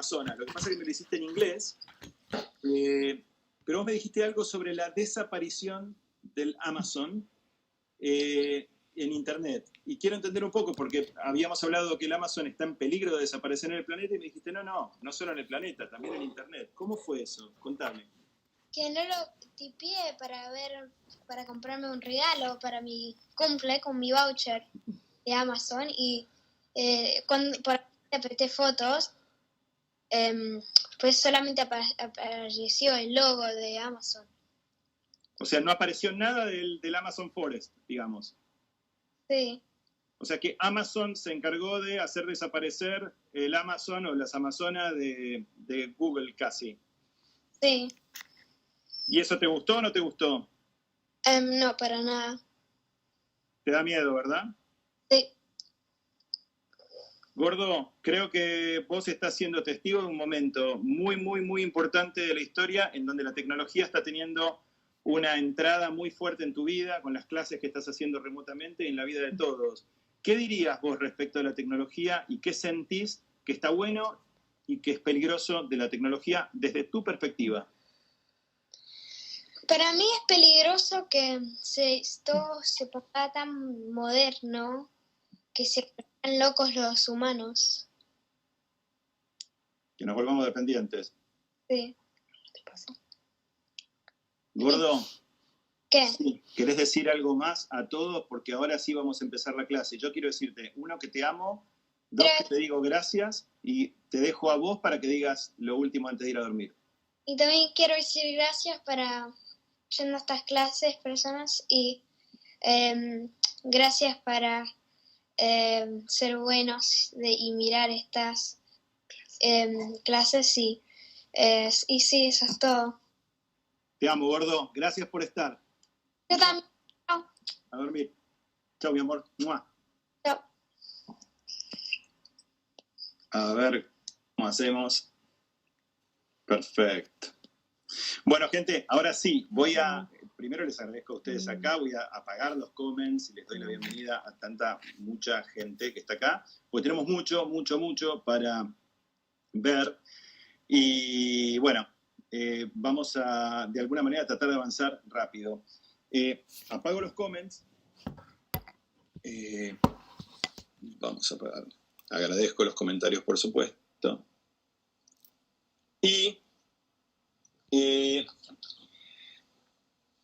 Amazonas. Lo que pasa es que me lo hiciste en inglés, pero vos me dijiste algo sobre la desaparición del Amazon en Internet. Y quiero entender un poco, porque habíamos hablado que el Amazon está en peligro de desaparecer en el planeta, y me dijiste, no solo en el planeta, también en Internet. ¿Cómo fue eso? Contame. Que no lo tipié para comprarme un regalo para mi cumple con mi voucher de Amazon, y cuando apreté fotos, pues solamente apareció el logo de Amazon. O sea, no apareció nada del Amazon Forest, digamos. Sí. O sea que Amazon se encargó de hacer desaparecer el Amazon o las Amazonas de Google casi. Sí. ¿Y eso te gustó o no te gustó? No, para nada. Te da miedo, ¿verdad? Sí. Gordo, creo que vos estás siendo testigo de un momento muy, muy, muy importante de la historia en donde la tecnología está teniendo una entrada muy fuerte en tu vida, con las clases que estás haciendo remotamente y en la vida de todos. ¿Qué dirías vos respecto a la tecnología y qué sentís que está bueno y que es peligroso de la tecnología desde tu perspectiva? Para mí es peligroso que esto se ponga tan moderno, que se vuelvan locos los humanos. Que nos volvamos dependientes. Sí. ¿Qué pasa? Gordo. ¿Qué? Sí, ¿querés decir algo más a todos? Porque ahora sí vamos a empezar la clase. Yo quiero decirte, uno, que te amo, dos, que te digo gracias, y te dejo a vos para que digas lo último antes de ir a dormir. Y también quiero decir gracias para yendo a estas clases, personas, y gracias para ser buenos y mirar estas clases, y sí, eso es todo. Te amo, gordo. Gracias por estar. Yo también. A dormir. Chau, mi amor. ¡Mua! Chao. A ver cómo hacemos. Perfecto. Bueno, gente, ahora sí, primero les agradezco a ustedes acá, voy a apagar los comments y les doy la bienvenida a mucha gente que está acá, porque tenemos mucho para ver. Y bueno, vamos a, de alguna manera, tratar de avanzar rápido. Apago los comments. Vamos a apagar. Agradezco los comentarios, por supuesto. Y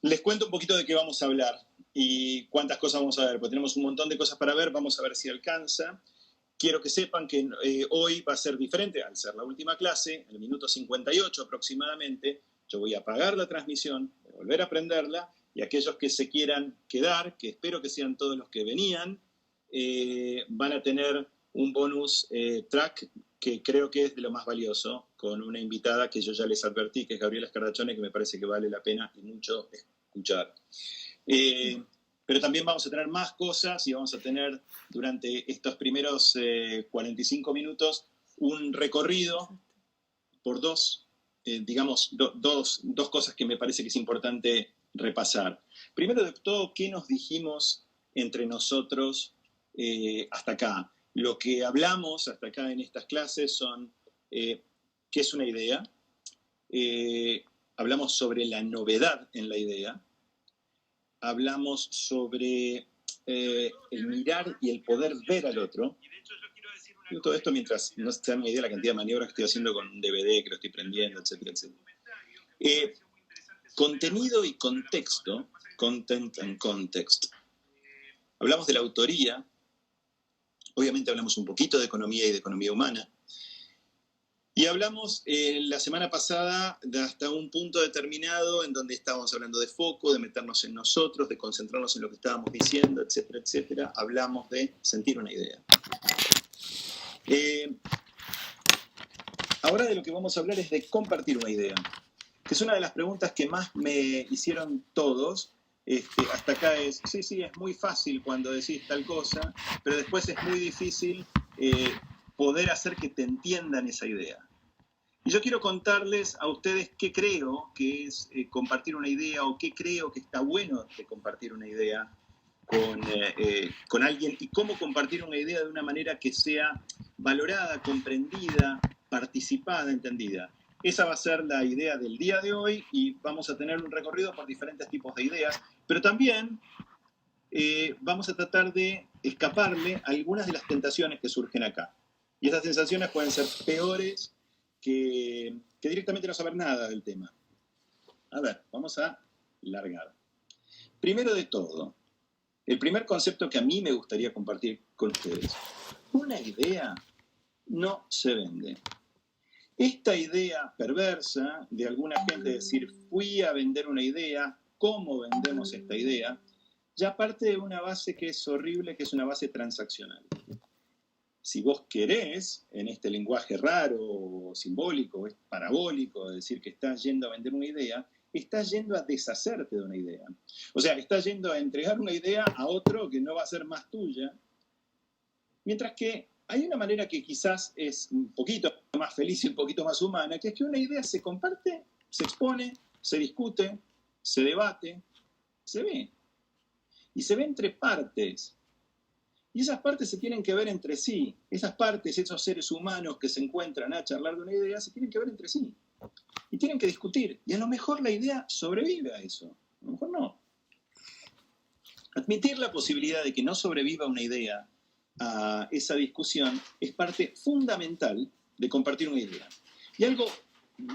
les cuento un poquito de qué vamos a hablar y cuántas cosas vamos a ver, porque tenemos un montón de cosas para ver, vamos a ver si alcanza. Quiero que sepan que hoy va a ser diferente, al ser la última clase, en el minuto 58 aproximadamente, yo voy a apagar la transmisión, voy a volver a prenderla, y aquellos que se quieran quedar, que espero que sean todos los que venían, van a tener un bonus track que creo que es de lo más valioso, con una invitada que yo ya les advertí, que es Gabriela Escarrachone, que me parece que vale la pena y mucho escuchar. Pero también vamos a tener más cosas y vamos a tener durante estos primeros 45 minutos un recorrido por dos cosas que me parece que es importante repasar. Primero de todo, ¿qué nos dijimos entre nosotros hasta acá? Lo que hablamos hasta acá en estas clases son qué es una idea, hablamos sobre la novedad en la idea, hablamos sobre el mirar y el poder ver al otro. Y todo esto mientras no se dan una idea de la cantidad de maniobras que estoy haciendo con un DVD que lo estoy prendiendo, etcétera. Contenido y contexto, content and context. Hablamos de la autoría, obviamente hablamos un poquito de economía y de economía humana. Y hablamos la semana pasada de hasta un punto determinado en donde estábamos hablando de foco, de meternos en nosotros, de concentrarnos en lo que estábamos diciendo, etcétera, etcétera. Hablamos de sentir una idea. Ahora de lo que vamos a hablar es de compartir una idea, que es una de las preguntas que más me hicieron todos. Hasta acá es, sí, es muy fácil cuando decís tal cosa, pero después es muy difícil poder hacer que te entiendan esa idea. Y yo quiero contarles a ustedes qué creo que es compartir una idea, o qué creo que está bueno de compartir una idea con alguien, y cómo compartir una idea de una manera que sea valorada, comprendida, participada, entendida. Esa va a ser la idea del día de hoy y vamos a tener un recorrido por diferentes tipos de ideas, pero también vamos a tratar de escaparle a algunas de las tentaciones que surgen acá. Y esas sensaciones pueden ser peores que directamente no saber nada del tema. A ver, vamos a largar. Primero de todo, el primer concepto que a mí me gustaría compartir con ustedes. Una idea no se vende. Esta idea perversa de alguna gente decir, fui a vender una idea, ¿cómo vendemos esta idea? Ya parte de una base que es horrible, que es una base transaccional. Si vos querés, en este lenguaje raro, simbólico, parabólico, de decir que estás yendo a vender una idea, estás yendo a deshacerte de una idea. O sea, estás yendo a entregar una idea a otro que no va a ser más tuya. Mientras que hay una manera que quizás es un poquito más feliz y un poquito más humana, que es que una idea se comparte, se expone, se discute, se debate, se ve. Y se ve entre partes. Y esas partes se tienen que ver entre sí. Esas partes, esos seres humanos que se encuentran a charlar de una idea, se tienen que ver entre sí. Y tienen que discutir. Y a lo mejor la idea sobrevive a eso. A lo mejor no. Admitir la posibilidad de que no sobreviva una idea a esa discusión es parte fundamental de compartir una idea. Y algo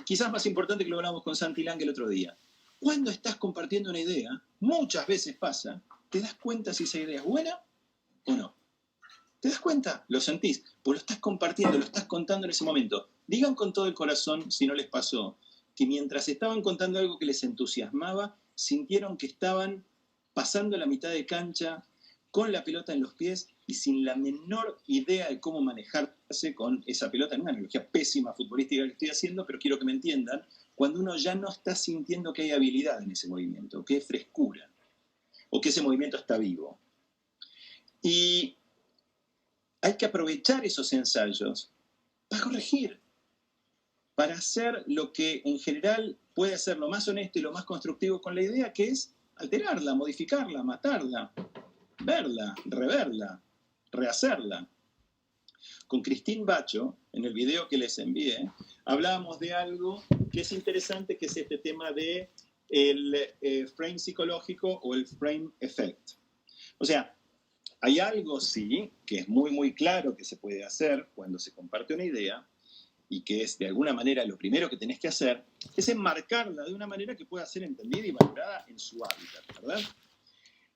quizás más importante que lo hablamos con Santi Lang el otro día. Cuando estás compartiendo una idea, muchas veces pasa, te das cuenta si esa idea es buena o no. ¿Te das cuenta? Lo sentís, pues lo estás compartiendo, lo estás contando en ese momento. Digan con todo el corazón, si no les pasó, que mientras estaban contando algo que les entusiasmaba, sintieron que estaban pasando la mitad de cancha con la pelota en los pies y sin la menor idea de cómo manejarse con esa pelota, en una analogía pésima futbolística que estoy haciendo, pero quiero que me entiendan, cuando uno ya no está sintiendo que hay habilidad en ese movimiento, que hay frescura, o que ese movimiento está vivo. Y hay que aprovechar esos ensayos para corregir, para hacer lo que en general puede ser lo más honesto y lo más constructivo con la idea, que es alterarla, modificarla, matarla, verla, reverla, rehacerla. Con Christine Bacho, en el video que les envié, hablábamos de algo que es interesante, que es este tema de el frame psicológico o el frame effect. O sea, hay algo, sí, que es muy, muy claro que se puede hacer cuando se comparte una idea y que es, de alguna manera, lo primero que tenés que hacer, es enmarcarla de una manera que pueda ser entendida y valorada en su hábitat, ¿verdad?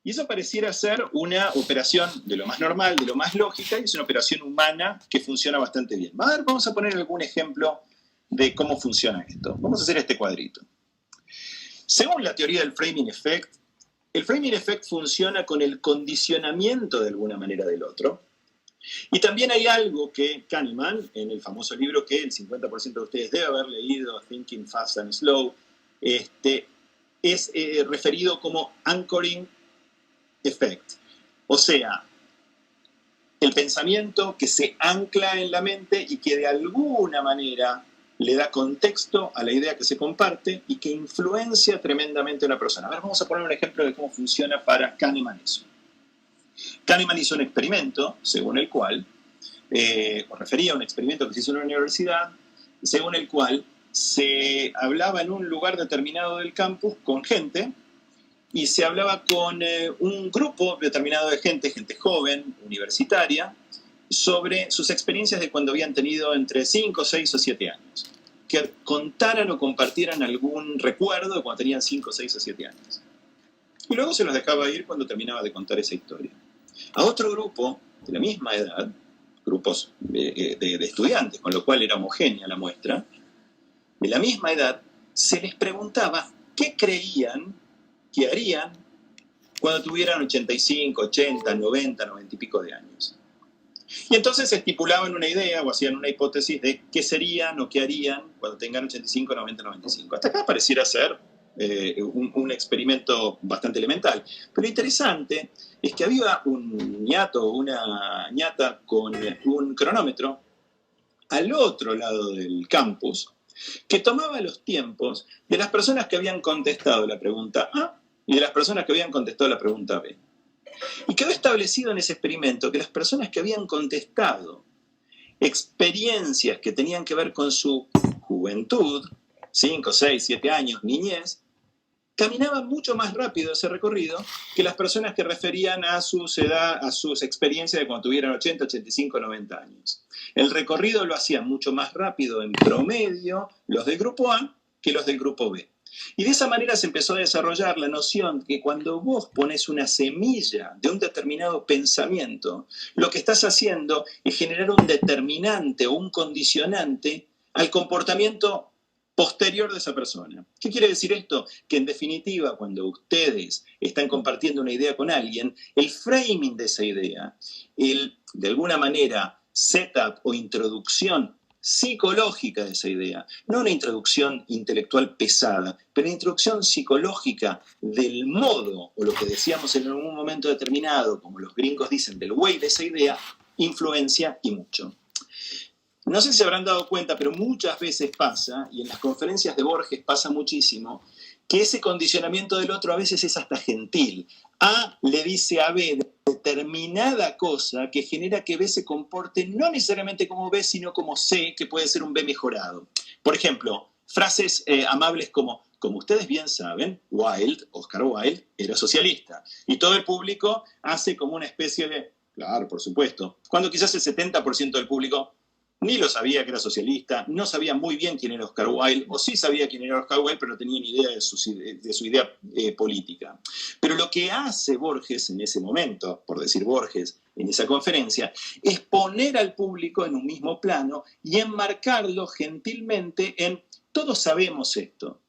Y eso pareciera ser una operación de lo más normal, de lo más lógica, y es una operación humana que funciona bastante bien. A ver, vamos a poner algún ejemplo de cómo funciona esto. Vamos a hacer este cuadrito. Según la teoría del framing effect, el framing effect funciona con el condicionamiento de alguna manera del otro. Y también hay algo que Kahneman, en el famoso libro que el 50% de ustedes debe haber leído, Thinking Fast and Slow, es referido como anchoring effect. O sea, el pensamiento que se ancla en la mente y que de alguna manera le da contexto a la idea que se comparte y que influencia tremendamente a una persona. A ver, vamos a poner un ejemplo de cómo funciona para Kahneman eso. Kahneman hizo un experimento, según el cual, o refería a un experimento que se hizo en una universidad, según el cual se hablaba en un lugar determinado del campus con gente y se hablaba con un grupo determinado de gente joven, universitaria, sobre sus experiencias de cuando habían tenido entre 5, 6 o 7 años. Que contaran o compartieran algún recuerdo de cuando tenían 5, 6 o 7 años. Y luego se los dejaba ir cuando terminaba de contar esa historia. A otro grupo de la misma edad, grupos de estudiantes, con lo cual era homogénea la muestra, de la misma edad, se les preguntaba qué creían que harían cuando tuvieran 85, 80, 90, 90 y pico de años. Y entonces estipulaban una idea o hacían una hipótesis de qué serían o qué harían cuando tengan 85, 90, 95. Hasta acá pareciera ser un experimento bastante elemental. Pero lo interesante es que había un ñato o una ñata con un cronómetro al otro lado del campus que tomaba los tiempos de las personas que habían contestado la pregunta A y de las personas que habían contestado la pregunta B. Y quedó establecido en ese experimento que las personas que habían contestado experiencias que tenían que ver con su juventud, 5, 6, 7 años, niñez, caminaban mucho más rápido ese recorrido que las personas que referían a sus experiencias de cuando tuvieran 80, 85, 90 años. El recorrido lo hacían mucho más rápido en promedio los del grupo A que los del grupo B. Y de esa manera se empezó a desarrollar la noción que cuando vos pones una semilla de un determinado pensamiento, lo que estás haciendo es generar un determinante o un condicionante al comportamiento posterior de esa persona. ¿Qué quiere decir esto? Que en definitiva, cuando ustedes están compartiendo una idea con alguien, el framing de esa idea, de alguna manera, setup o introducción psicológica de esa idea, no una introducción intelectual pesada, pero una introducción psicológica del modo, o lo que decíamos en algún momento determinado, como los gringos dicen, del way de esa idea, influencia y mucho. No sé si se habrán dado cuenta, pero muchas veces pasa, y en las conferencias de Borges pasa muchísimo, que ese condicionamiento del otro a veces es hasta gentil. A le dice a B determinada cosa que genera que B se comporte no necesariamente como B, sino como C, que puede ser un B mejorado. Por ejemplo, frases amables como ustedes bien saben, Oscar Wilde, era socialista. Y todo el público hace como una especie de, claro, por supuesto, cuando quizás el 70% del público ni lo sabía que era socialista, no sabía muy bien quién era Oscar Wilde, o sí sabía quién era Oscar Wilde, pero no tenía ni idea de su idea política. Pero lo que hace Borges en ese momento, por decir Borges, en esa conferencia, es poner al público en un mismo plano y enmarcarlo gentilmente en todos sabemos esto.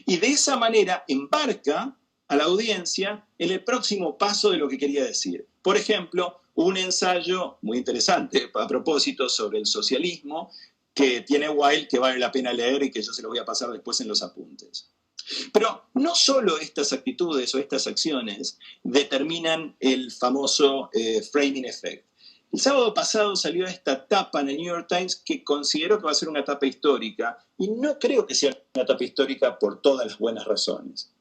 Y de esa manera embarca a la audiencia en el próximo paso de lo que quería decir. Por ejemplo, un ensayo muy interesante a propósito sobre el socialismo que tiene Wilde, que vale la pena leer y que yo se lo voy a pasar después en los apuntes. Pero no solo estas actitudes o estas acciones determinan el famoso framing effect. El sábado pasado salió esta tapa en el New York Times que considero que va a ser una tapa histórica y no creo que sea una tapa histórica por todas las buenas razones.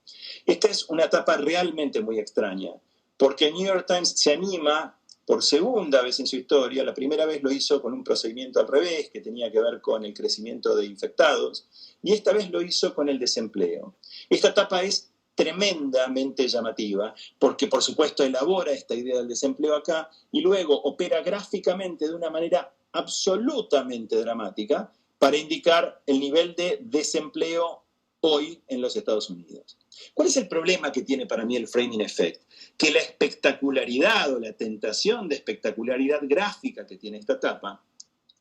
Esta es una tapa realmente muy extraña porque el New York Times se anima por segunda vez en su historia. La primera vez lo hizo con un procedimiento al revés que tenía que ver con el crecimiento de infectados y esta vez lo hizo con el desempleo. Esta etapa es tremendamente llamativa porque por supuesto elabora esta idea del desempleo acá y luego opera gráficamente de una manera absolutamente dramática para indicar el nivel de desempleo hoy en los Estados Unidos. ¿Cuál es el problema que tiene para mí el framing effect? Que la espectacularidad o la tentación de espectacularidad gráfica que tiene esta etapa,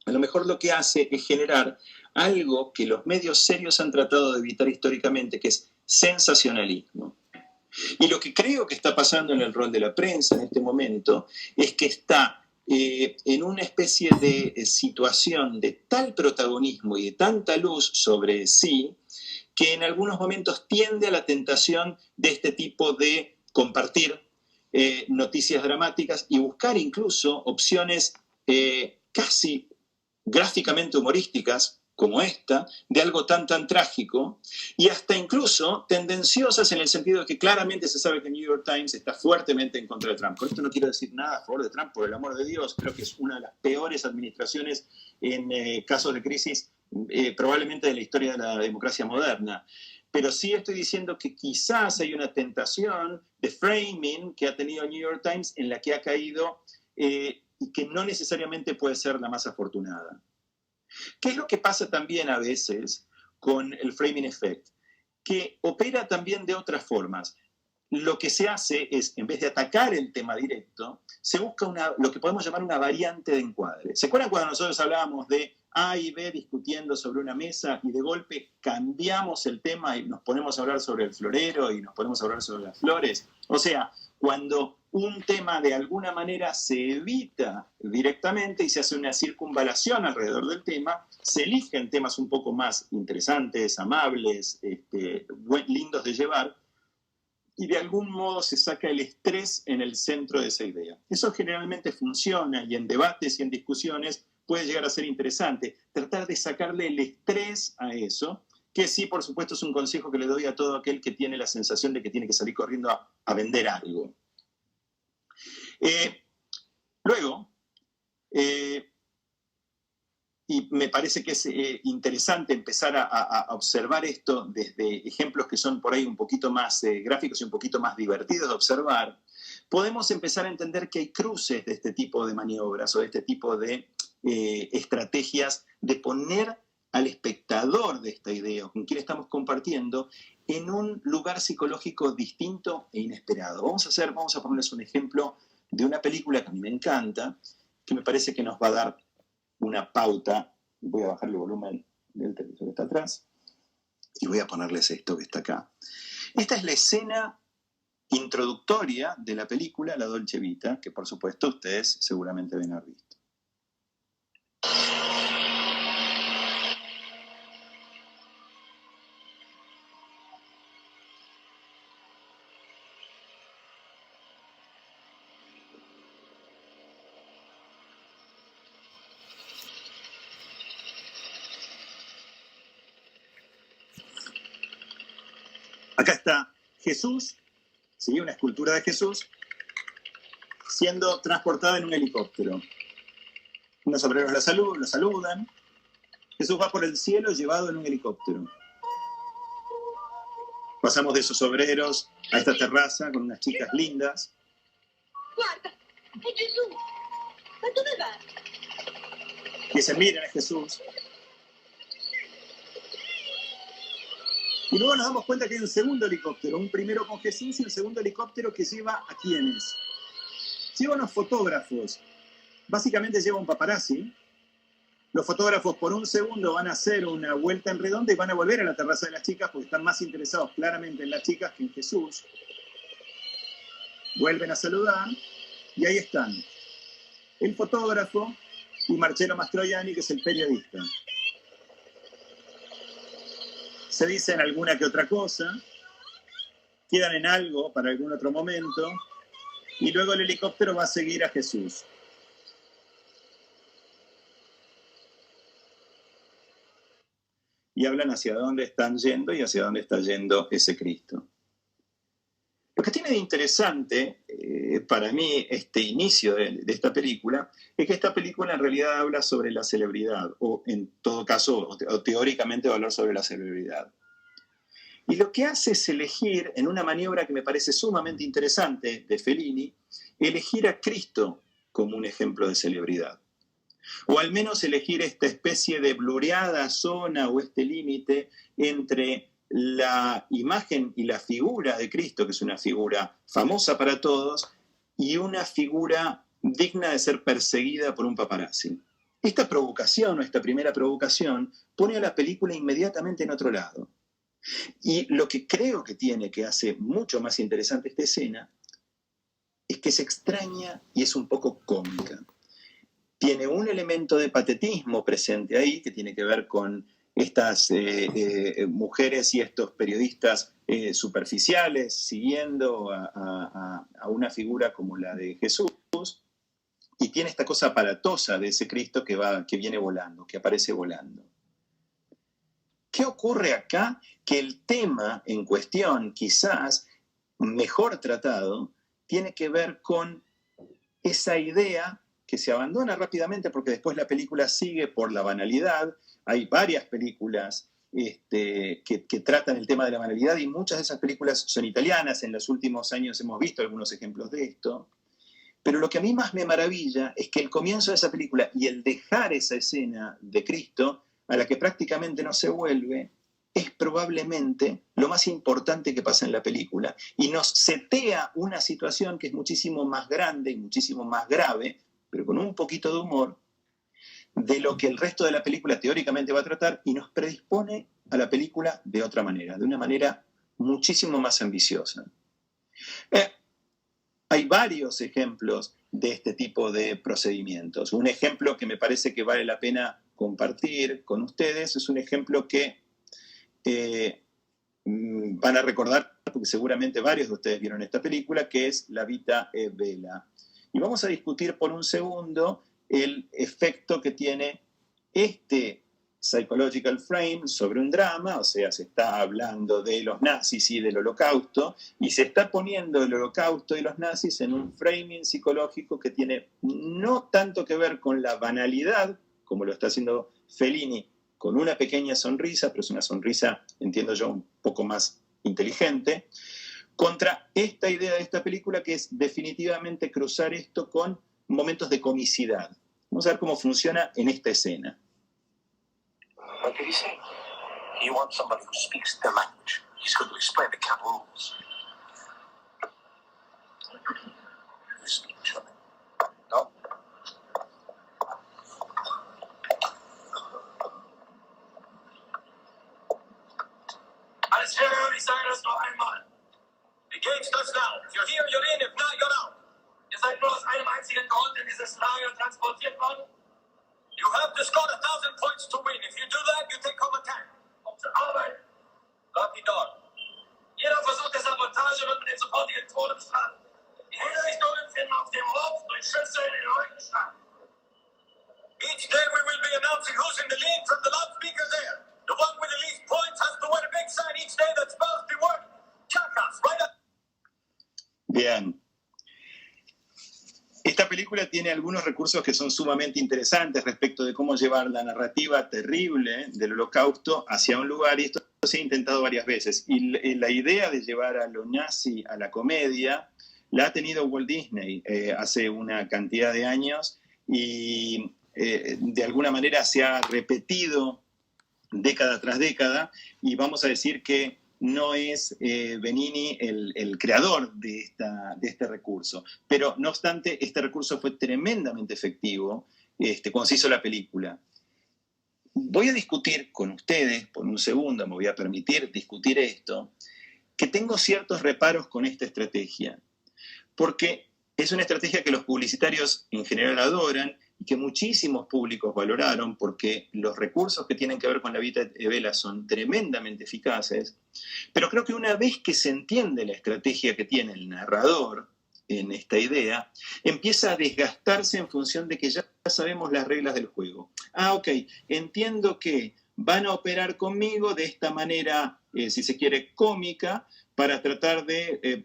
a lo mejor lo que hace es generar algo que los medios serios han tratado de evitar históricamente, que es sensacionalismo. Y lo que creo que está pasando en el rol de la prensa en este momento es que está en una especie de situación de tal protagonismo y de tanta luz sobre sí, que en algunos momentos tiende a la tentación de este tipo de compartir noticias dramáticas y buscar incluso opciones casi gráficamente humorísticas como esta, de algo tan trágico, y hasta incluso tendenciosas en el sentido de que claramente se sabe que el New York Times está fuertemente en contra de Trump. Con esto no quiero decir nada a favor de Trump, por el amor de Dios, creo que es una de las peores administraciones en casos de crisis probablemente de la historia de la democracia moderna. Pero sí estoy diciendo que quizás hay una tentación de framing que ha tenido el New York Times en la que ha caído y que no necesariamente puede ser la más afortunada. ¿Qué es lo que pasa también a veces con el framing effect? Que opera también de otras formas. Lo que se hace es, en vez de atacar el tema directo, se busca lo que podemos llamar una variante de encuadre. ¿Se acuerdan cuando nosotros hablábamos de A y B discutiendo sobre una mesa y de golpe cambiamos el tema y nos ponemos a hablar sobre el florero y nos ponemos a hablar sobre las flores? O sea, cuando un tema de alguna manera se evita directamente y se hace una circunvalación alrededor del tema, se eligen temas un poco más interesantes, amables, lindos de llevar, y de algún modo se saca el estrés en el centro de esa idea. Eso generalmente funciona y en debates y en discusiones puede llegar a ser interesante. Tratar de sacarle el estrés a eso, que sí, por supuesto, es un consejo que le doy a todo aquel que tiene la sensación de que tiene que salir corriendo a vender algo. Luego, Y me parece que es interesante empezar a observar esto desde ejemplos que son por ahí un poquito más gráficos y un poquito más divertidos de observar. Podemos empezar a entender que hay cruces de este tipo de maniobras o de este tipo de estrategias de poner al espectador de esta idea, con quien estamos compartiendo, en un lugar psicológico distinto e inesperado. Vamos a ponerles un ejemplo de una película que a mí me encanta, que me parece que nos va a dar una pauta. Voy a bajar el volumen del televisor que está atrás y voy a ponerles esto que está acá. Esta es la escena introductoria de la película La Dolce Vita, que por supuesto ustedes seguramente deben haber visto. Acá está Jesús, ¿sí? Una escultura de Jesús, siendo transportada en un helicóptero. Unos obreros lo saludan. Jesús va por el cielo llevado en un helicóptero. Pasamos de esos obreros a esta terraza con unas chicas lindas. Guarda, è Gesù! Ma dove va? Dicen, miren, es Jesús. Y luego nos damos cuenta que hay un segundo helicóptero, un primero con Jesús y un segundo helicóptero que lleva a ¿quiénes? Lleva unos fotógrafos. Básicamente lleva un paparazzi. Los fotógrafos por un segundo van a hacer una vuelta en redonda y van a volver a la terraza de las chicas porque están más interesados claramente en las chicas que en Jesús. Vuelven a saludar y ahí están el fotógrafo y Marcello Mastroianni, que es el periodista. Se dicen alguna que otra cosa, quedan en algo para algún otro momento, y luego el helicóptero va a seguir a Jesús. Y hablan hacia dónde están yendo y hacia dónde está yendo ese Cristo. Lo que tiene de interesante para mí este inicio de esta película es que esta película en realidad habla sobre la celebridad, o en todo caso, o teóricamente va a hablar sobre la celebridad. Y lo que hace es elegir, en una maniobra que me parece sumamente interesante de Fellini, elegir a Cristo como un ejemplo de celebridad. O al menos elegir esta especie de blureada zona o este límite entre la imagen y la figura de Cristo, que es una figura famosa para todos, y una figura digna de ser perseguida por un paparazzi. Esta provocación, o esta primera provocación, pone a la película inmediatamente en otro lado. Y lo que creo que tiene, que hace mucho más interesante esta escena, es que es extraña y es un poco cómica. Tiene un elemento de patetismo presente ahí, que tiene que ver con estas mujeres y estos periodistas superficiales siguiendo a una figura como la de Jesús, y tiene esta cosa aparatosa de ese Cristo que viene volando, que aparece volando. ¿Qué ocurre acá? Que el tema en cuestión, quizás mejor tratado, tiene que ver con esa idea que se abandona rápidamente porque después la película sigue por la banalidad. Hay varias películas que tratan el tema de la banalidad y muchas de esas películas son italianas. En los últimos años hemos visto algunos ejemplos de esto. Pero lo que a mí más me maravilla es que el comienzo de esa película y el dejar esa escena de Cristo, a la que prácticamente no se vuelve, es probablemente lo más importante que pasa en la película. Y nos setea una situación que es muchísimo más grande y muchísimo más grave, pero con un poquito de humor, de lo que el resto de la película teóricamente va a tratar, y nos predispone a la película de otra manera, de una manera muchísimo más ambiciosa. Hay varios ejemplos de este tipo de procedimientos. Un ejemplo que me parece que vale la pena compartir con ustedes es un ejemplo que van a recordar, porque seguramente varios de ustedes vieron esta película, que es La Vita è Bella. Y vamos a discutir por un segundo el efecto que tiene este psychological frame sobre un drama, o sea, se está hablando de los nazis y del holocausto, y se está poniendo el holocausto y los nazis en un framing psicológico que tiene no tanto que ver con la banalidad, como lo está haciendo Fellini con una pequeña sonrisa, pero es una sonrisa, entiendo yo, un poco más inteligente, contra esta idea de esta película que es definitivamente cruzar esto con momentos de comicidad. Vamos a ver cómo funciona en esta escena. What did he say? He wants somebody who speaks their language. He's going to explain the camp rules. You speak German? No? Alles klar, ich sage das noch einmal. The game starts now. If you're here, you're in. If not, you're out. Ihr seid nur aus einem einzigen Grund in dieses Lager transportiert worden. You have to score 1,000 points to win. If you do that, you take home a 10. Um zur Arbeit. Lucky dog. Jeder Versuch der Sabotage wird mit den sofortigen Tode bestraft. Die Hinrichtungen finden auf dem Hof durch Schüsse in den Rücken statt. Each day we will be announcing who's in the lead from the loudspeaker there. The one with the least points has to win a big sign each day that spells the word Chakas, right up. Bien. Esta película tiene algunos recursos que son sumamente interesantes respecto de cómo llevar la narrativa terrible del Holocausto hacia un lugar, y esto se ha intentado varias veces. Y la idea de llevar a lo nazi a la comedia la ha tenido Walt Disney hace una cantidad de años, y de alguna manera se ha repetido década tras década, y vamos a decir que no es Benigni el creador de este recurso. Pero, no obstante, este recurso fue tremendamente efectivo cuando se hizo la película. Voy a discutir con ustedes, por un segundo, me voy a permitir discutir esto, que tengo ciertos reparos con esta estrategia, porque es una estrategia que los publicitarios en general adoran y que muchísimos públicos valoraron, porque los recursos que tienen que ver con la vida de Bella son tremendamente eficaces, pero creo que una vez que se entiende la estrategia que tiene el narrador en esta idea, empieza a desgastarse en función de que ya sabemos las reglas del juego. Ok, entiendo que van a operar conmigo de esta manera, si se quiere, cómica, para tratar de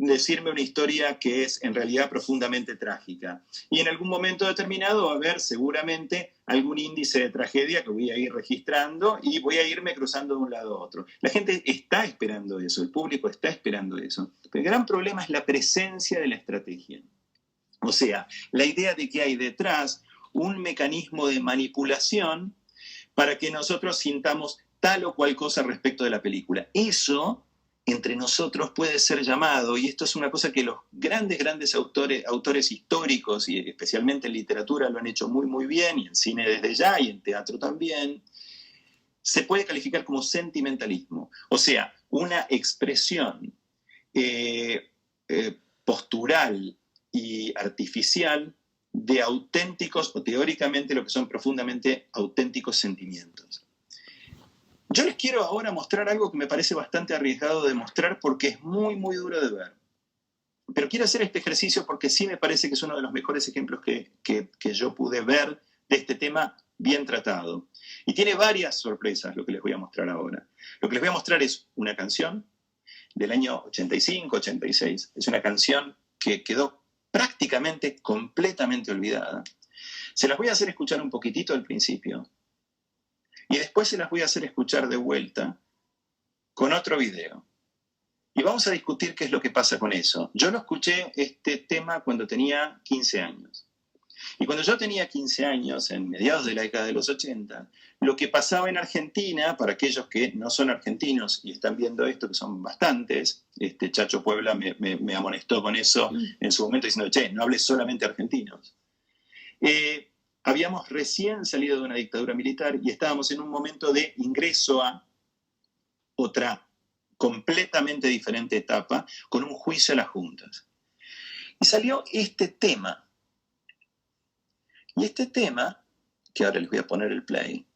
decirme una historia que es en realidad profundamente trágica. Y en algún momento determinado va a haber seguramente algún índice de tragedia que voy a ir registrando y voy a irme cruzando de un lado a otro. La gente está esperando eso, el público está esperando eso. El gran problema es la presencia de la estrategia. O sea, la idea de que hay detrás un mecanismo de manipulación para que nosotros sintamos tal o cual cosa respecto de la película. Eso entre nosotros puede ser llamado, y esto es una cosa que los grandes autores históricos, y especialmente en literatura, lo han hecho muy, muy bien, y en cine desde ya, y en teatro también, se puede calificar como sentimentalismo. O sea, una expresión postural y artificial de auténticos, o teóricamente lo que son profundamente auténticos sentimientos. Yo les quiero ahora mostrar algo que me parece bastante arriesgado de mostrar porque es muy, muy duro de ver. Pero quiero hacer este ejercicio porque sí me parece que es uno de los mejores ejemplos que yo pude ver de este tema bien tratado. Y tiene varias sorpresas lo que les voy a mostrar ahora. Lo que les voy a mostrar es una canción del año 85, 86. Es una canción que quedó prácticamente completamente olvidada. Se las voy a hacer escuchar un poquitito al principio. Y después se las voy a hacer escuchar de vuelta con otro video. Y vamos a discutir qué es lo que pasa con eso. Yo lo escuché este tema cuando tenía 15 años. Y cuando yo tenía 15 años, en mediados de la década de los 80, lo que pasaba en Argentina, para aquellos que no son argentinos y están viendo esto, que son bastantes, Chacho Puebla me amonestó con eso en su momento diciendo, che, no hables solamente argentinos. Habíamos recién salido de una dictadura militar y estábamos en un momento de ingreso a otra completamente diferente etapa, con un juicio a las juntas. Y salió este tema. Y este tema, que ahora les voy a poner el play,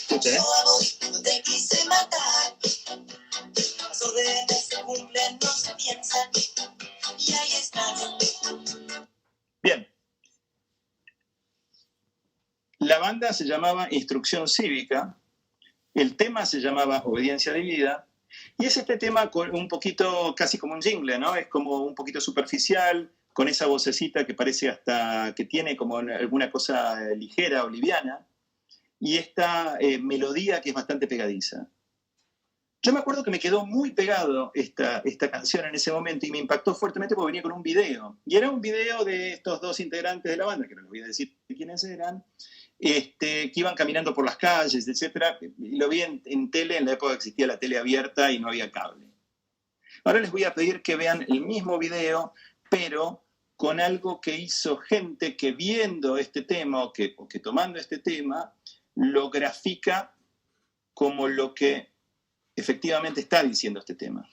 Escucha, Yo a vos no te quise matar. Las órdenes se cumplen, no se piensan. Y ahí están. Bien. La banda se llamaba Instrucción Cívica, el tema se llamaba Obediencia Debida, y es este tema con un poquito, casi como un jingle, ¿no? Es como un poquito superficial, con esa vocecita que parece hasta que tiene como alguna cosa ligera o liviana, y esta melodía que es bastante pegadiza. Yo me acuerdo que me quedó muy pegado esta canción en ese momento y me impactó fuertemente porque venía con un video. Y era un video de estos dos integrantes de la banda, que no les voy a decir quiénes eran, que iban caminando por las calles, etc. Y lo vi en tele, en la época que existía la tele abierta y no había cable. Ahora les voy a pedir que vean el mismo video, pero con algo que hizo gente que viendo este tema o que tomando este tema, lo grafica como lo que efectivamente está diciendo este tema.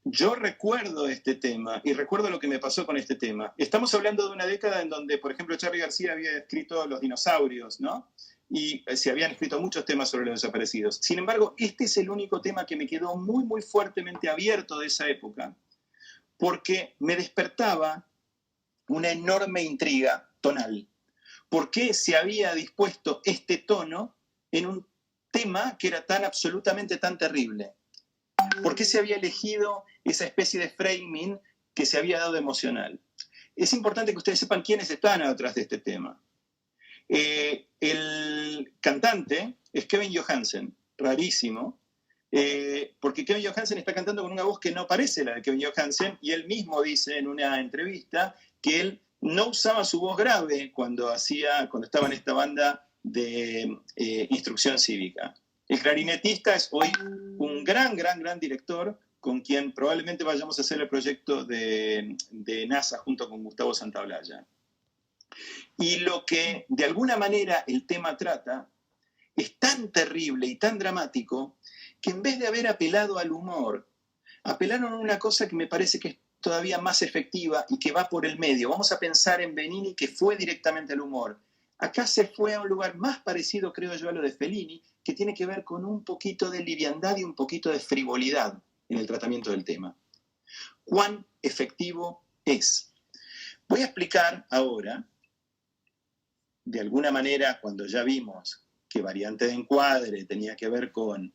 Yo recuerdo este tema y recuerdo lo que me pasó con este tema. Estamos hablando de una década en donde, por ejemplo, Charly García había escrito Los dinosaurios, ¿no? Y se habían escrito muchos temas sobre los desaparecidos. Sin embargo, este es el único tema que me quedó muy, muy fuertemente abierto de esa época, porque me despertaba una enorme intriga tonal. ¿Por qué se había dispuesto este tono en un tema que era tan absolutamente tan terrible? ¿Por qué se había elegido esa especie de framing que se había dado emocional? Es importante que ustedes sepan quiénes están atrás de este tema. El cantante es Kevin Johansen, rarísimo, porque Kevin Johansen está cantando con una voz que no parece la de Kevin Johansen, y él mismo dice en una entrevista que él no usaba su voz grave cuando estaba en esta banda de Instrucción Cívica. El clarinetista es hoy un gran director con quien probablemente vayamos a hacer el proyecto de NASA junto con Gustavo Santaolalla. Y lo que de alguna manera el tema trata es tan terrible y tan dramático que en vez de haber apelado al humor, apelaron a una cosa que me parece que es todavía más efectiva y que va por el medio. Vamos a pensar en Benigni, que fue directamente al humor. Acá se fue a un lugar más parecido, creo yo, a lo de Fellini, que tiene que ver con un poquito de liviandad y un poquito de frivolidad en el tratamiento del tema. ¿Cuán efectivo es? Voy a explicar ahora, de alguna manera, cuando ya vimos que variante de encuadre tenía que ver con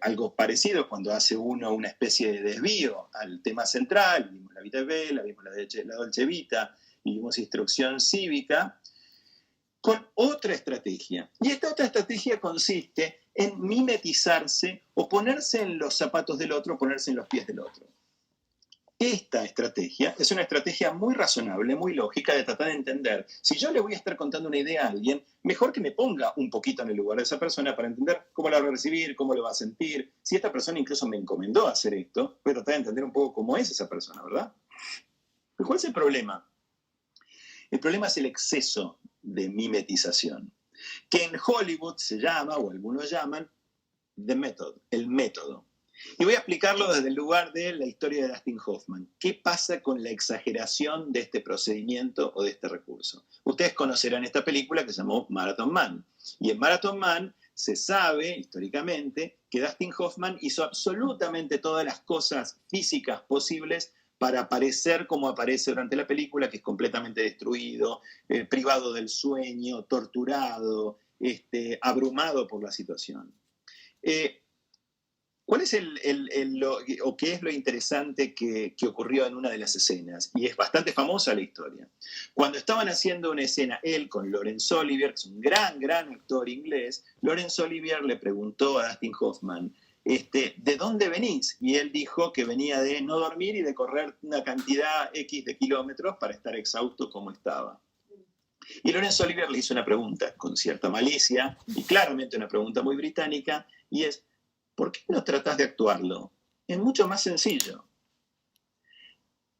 algo parecido, cuando hace uno una especie de desvío al tema central, vimos la Vita e Bella, vimos la Dolce Vita, y vimos Instrucción Cívica, con otra estrategia. Y esta otra estrategia consiste en mimetizarse o ponerse en los zapatos del otro, ponerse en los pies del otro. esta estrategia es una estrategia muy razonable, muy lógica de tratar de entender. Si yo le voy a estar contando una idea a alguien, mejor que me ponga un poquito en el lugar de esa persona para entender cómo la va a recibir, cómo lo va a sentir. Si esta persona incluso me encomendó hacer esto, voy a tratar de entender un poco cómo es esa persona, ¿verdad? Pero ¿cuál es el problema? El problema es el exceso de mimetización, que en Hollywood se llama, o algunos llaman, the method, el método. Y voy a explicarlo desde el lugar de la historia de Dustin Hoffman. ¿Qué pasa con la exageración de este procedimiento o de este recurso? Ustedes conocerán esta película que se llamó Marathon Man. Y en Marathon Man se sabe, históricamente, que Dustin Hoffman hizo absolutamente todas las cosas físicas posibles para aparecer como aparece durante la película, que es completamente destruido, privado del sueño, torturado, abrumado por la situación. ¿Cuál es o qué es lo interesante que ocurrió en una de las escenas? Y es bastante famosa la historia. Cuando estaban haciendo una escena, él con Laurence Olivier, que es un gran actor inglés, Laurence Olivier le preguntó a Dustin Hoffman, ¿de dónde venís? Y él dijo que venía de no dormir y de correr una cantidad X de kilómetros para estar exhausto como estaba. Y Laurence Olivier le hizo una pregunta con cierta malicia, y claramente una pregunta muy británica, y es, ¿por qué no tratás de actuarlo? Es mucho más sencillo.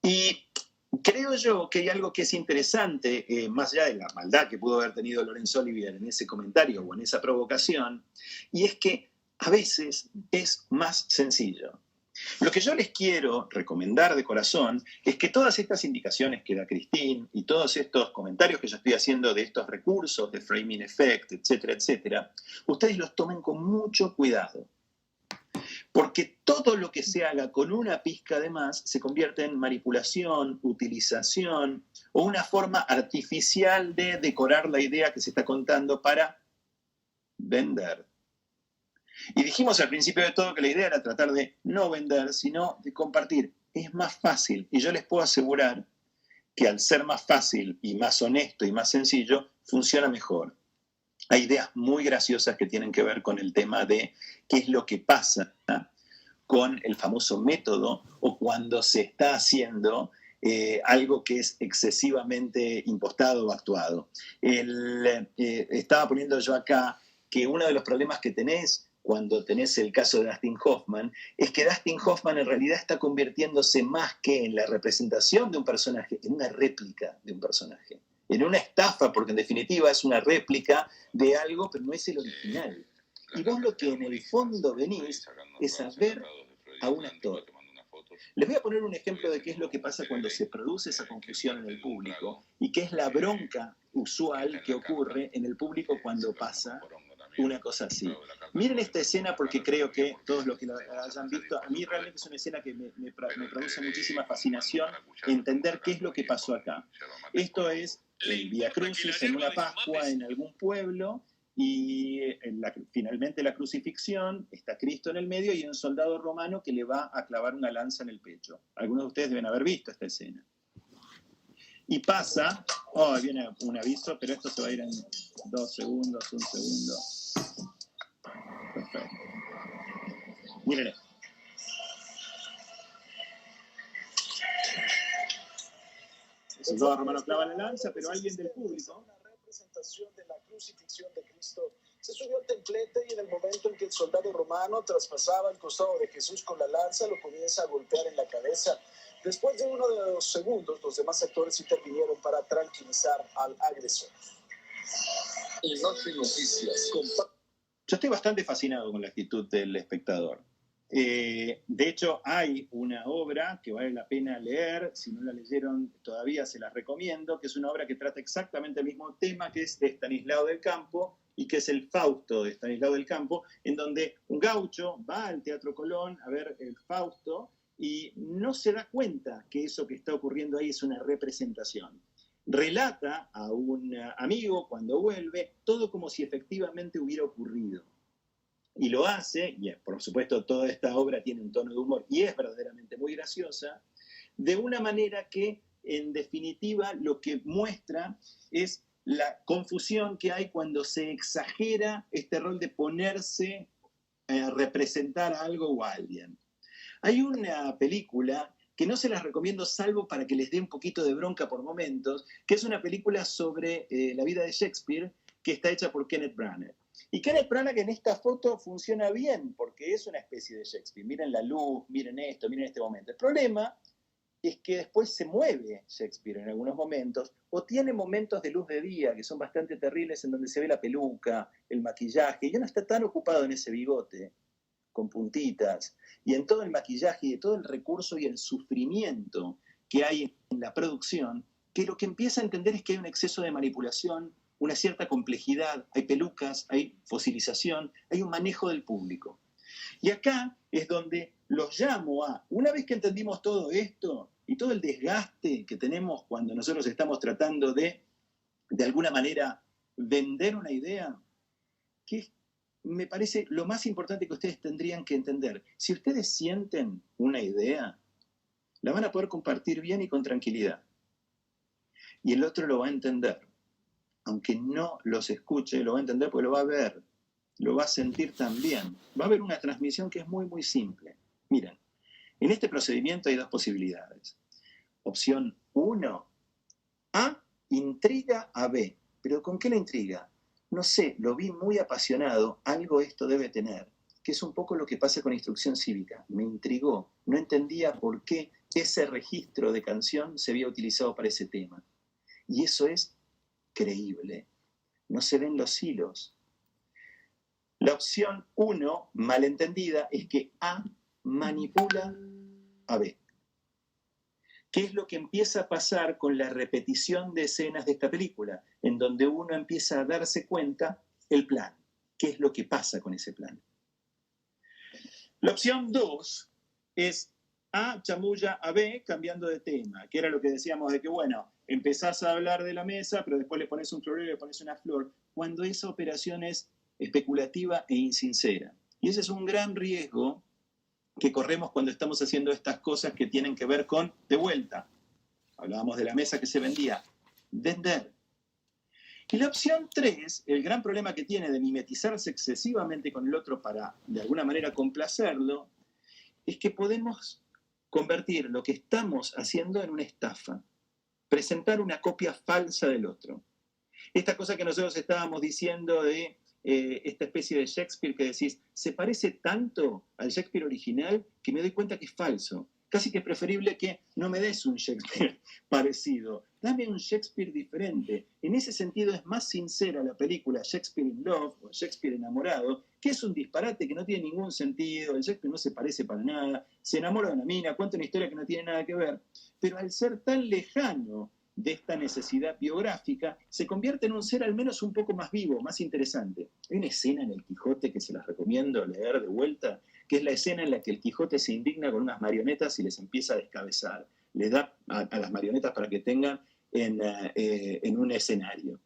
Y creo yo que hay algo que es interesante, más allá de la maldad que pudo haber tenido Laurence Olivier en ese comentario o en esa provocación, y es que a veces es más sencillo. Lo que yo les quiero recomendar de corazón es que todas estas indicaciones que da Christine y todos estos comentarios que yo estoy haciendo de estos recursos de framing effect, etcétera, ustedes los tomen con mucho cuidado. Porque todo lo que se haga con una pizca de más se convierte en manipulación, utilización o una forma artificial de decorar la idea que se está contando para vender. Y dijimos al principio de todo que la idea era tratar de no vender, sino de compartir. Es más fácil, y yo les puedo asegurar que al ser más fácil y más honesto y más sencillo, funciona mejor. Hay ideas muy graciosas que tienen que ver con el tema de qué es lo que pasa con el famoso método o cuando se está haciendo algo que es excesivamente impostado o actuado. Estaba poniendo yo acá que uno de los problemas que tenés cuando tenés el caso de Dustin Hoffman, es que Dustin Hoffman en realidad está convirtiéndose más que en la representación de un personaje, en una réplica de un personaje. En una estafa, porque en definitiva es una réplica de algo, pero no es el original. Y vos lo que en el fondo venís es a ver a un actor. Les voy a poner un ejemplo de qué es lo que pasa cuando se produce esa confusión en el público y qué es la bronca usual que ocurre en el público cuando pasa una cosa así. Miren esta escena porque creo que todos los que la hayan visto, a mí realmente es una escena que me produce muchísima fascinación entender qué es lo que pasó acá. Esto es el Vía Crucis en una Pascua en algún pueblo y finalmente la crucifixión, está Cristo en el medio y un soldado romano que le va a clavar una lanza en el pecho. Algunos de ustedes deben haber visto esta escena. Y pasa, viene un aviso, pero esto se va a ir en 2 segundos, 1 segundo. Perfecto. Miren esto. El soldado romano clava la lanza, pero alguien del público... Una representación de la crucifixión de Cristo. Se subió al templete y en el momento en que el soldado romano traspasaba el costado de Jesús con la lanza, lo comienza a golpear en la cabeza. Después de uno de los segundos, los demás actores intervinieron para tranquilizar al agresor. Y Noche Noticias. Yo estoy bastante fascinado con la actitud del espectador. De hecho, hay una obra que vale la pena leer, si no la leyeron todavía se las recomiendo, que es una obra que trata exactamente el mismo tema, que es de Estanislao del Campo, y que es el Fausto de Estanislao del Campo, en donde un gaucho va al Teatro Colón a ver el Fausto y no se da cuenta que eso que está ocurriendo ahí es una representación. Relata a un amigo cuando vuelve todo como si efectivamente hubiera ocurrido. Y lo hace, y por supuesto toda esta obra tiene un tono de humor y es verdaderamente muy graciosa, de una manera que en definitiva lo que muestra es la confusión que hay cuando se exagera este rol de ponerse a representar a algo o a alguien. Hay una película que no se las recomiendo salvo para que les dé un poquito de bronca por momentos, que es una película sobre la vida de Shakespeare que está hecha por Kenneth Branagh. Y Kenneth Branagh en esta foto funciona bien porque es una especie de Shakespeare. Miren la luz, miren esto, miren este momento. El problema es que después se mueve Shakespeare en algunos momentos, o tiene momentos de luz de día que son bastante terribles en donde se ve la peluca, el maquillaje, y ya no está tan ocupado en ese bigote con puntitas, y en todo el maquillaje y de todo el recurso y el sufrimiento que hay en la producción, que lo que empieza a entender es que hay un exceso de manipulación, una cierta complejidad, hay pelucas, hay fosilización, hay un manejo del público. Y acá es donde los llamo a, una vez que entendimos todo esto y todo el desgaste que tenemos cuando nosotros estamos tratando de alguna manera, vender una idea, que me parece lo más importante que ustedes tendrían que entender. Si ustedes sienten una idea, la van a poder compartir bien y con tranquilidad. Y el otro lo va a entender. Aunque no los escuche, lo va a entender porque lo va a ver, lo va a sentir también. Va a haber una transmisión que es muy, muy simple. Miren, en este procedimiento hay dos posibilidades. Opción 1, A, intriga a B. ¿Pero con qué la intriga? No sé, lo vi muy apasionado, algo esto debe tener, que es un poco lo que pasa con instrucción cívica. Me intrigó, no entendía por qué ese registro de canción se había utilizado para ese tema. Y eso es creíble. No se ven los hilos. La opción 1, malentendida, es que A manipula a B. ¿Qué es lo que empieza a pasar con la repetición de escenas de esta película? En donde uno empieza a darse cuenta el plan. ¿Qué es lo que pasa con ese plan? La opción 2 es A chamulla a B cambiando de tema, que era lo que decíamos de que, bueno, empezás a hablar de la mesa, pero después le pones un florero y le pones una flor, cuando esa operación es especulativa e insincera. Y ese es un gran riesgo que corremos cuando estamos haciendo estas cosas que tienen que ver con, de vuelta, hablábamos de la mesa que se vendía, vender. Y la opción 3, el gran problema que tiene de mimetizarse excesivamente con el otro para, de alguna manera, complacerlo, es que podemos convertir lo que estamos haciendo en una estafa, presentar una copia falsa del otro. Esta cosa que nosotros estábamos diciendo de esta especie de Shakespeare que decís, se parece tanto al Shakespeare original que me doy cuenta que es falso. Casi que es preferible que no me des un Shakespeare parecido, dame un Shakespeare diferente. En ese sentido es más sincera la película Shakespeare in Love o Shakespeare enamorado, que es un disparate que no tiene ningún sentido, el Shakespeare no se parece para nada, se enamora de una mina, cuenta una historia que no tiene nada que ver, pero al ser tan lejano de esta necesidad biográfica, se convierte en un ser al menos un poco más vivo, más interesante. Hay una escena en el Quijote que se las recomiendo leer de vuelta, que es la escena en la que el Quijote se indigna con unas marionetas y les empieza a descabezar. Les da a las marionetas para que tengan en un escenario.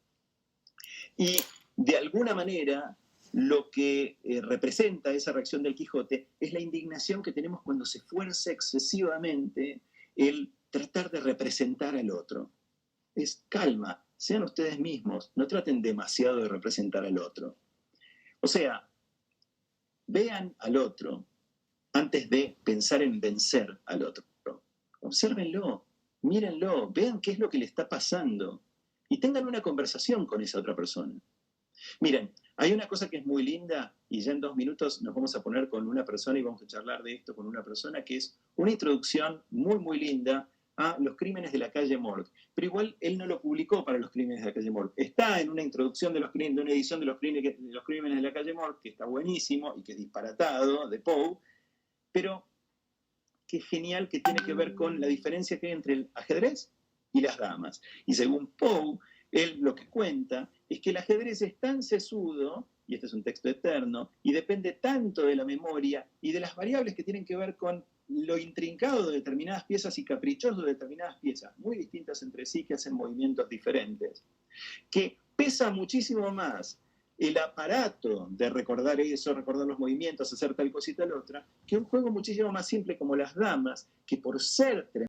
Y de alguna manera, lo que representa esa reacción del Quijote es la indignación que tenemos cuando se fuerza excesivamente el tratar de representar al otro. Es calma, sean ustedes mismos, no traten demasiado de representar al otro. O sea, vean al otro antes de pensar en vencer al otro. Obsérvenlo, mírenlo, vean qué es lo que le está pasando y tengan una conversación con esa otra persona. Miren, hay una cosa que es muy linda y ya en 2 minutos nos vamos a poner con una persona y vamos a charlar de esto con una persona, que es una introducción muy, muy linda a Los crímenes de la calle Morgue. Pero igual él no lo publicó para Los crímenes de la calle Morgue. Está en una introducción de una edición de los crímenes de la calle Morgue, que está buenísimo y que es disparatado, de Poe, pero que es genial, que tiene que ver con la diferencia que hay entre el ajedrez y las damas. Y según Poe, él lo que cuenta es que el ajedrez es tan sesudo, y este es un texto eterno, y depende tanto de la memoria y de las variables que tienen que ver con lo intrincado de determinadas piezas y caprichoso de determinadas piezas, muy distintas entre sí, que hacen movimientos diferentes, que pesa muchísimo más el aparato de recordar eso, recordar los movimientos, hacer tal cosa y tal otra, que un juego muchísimo más simple como las damas, que por ser tremendo,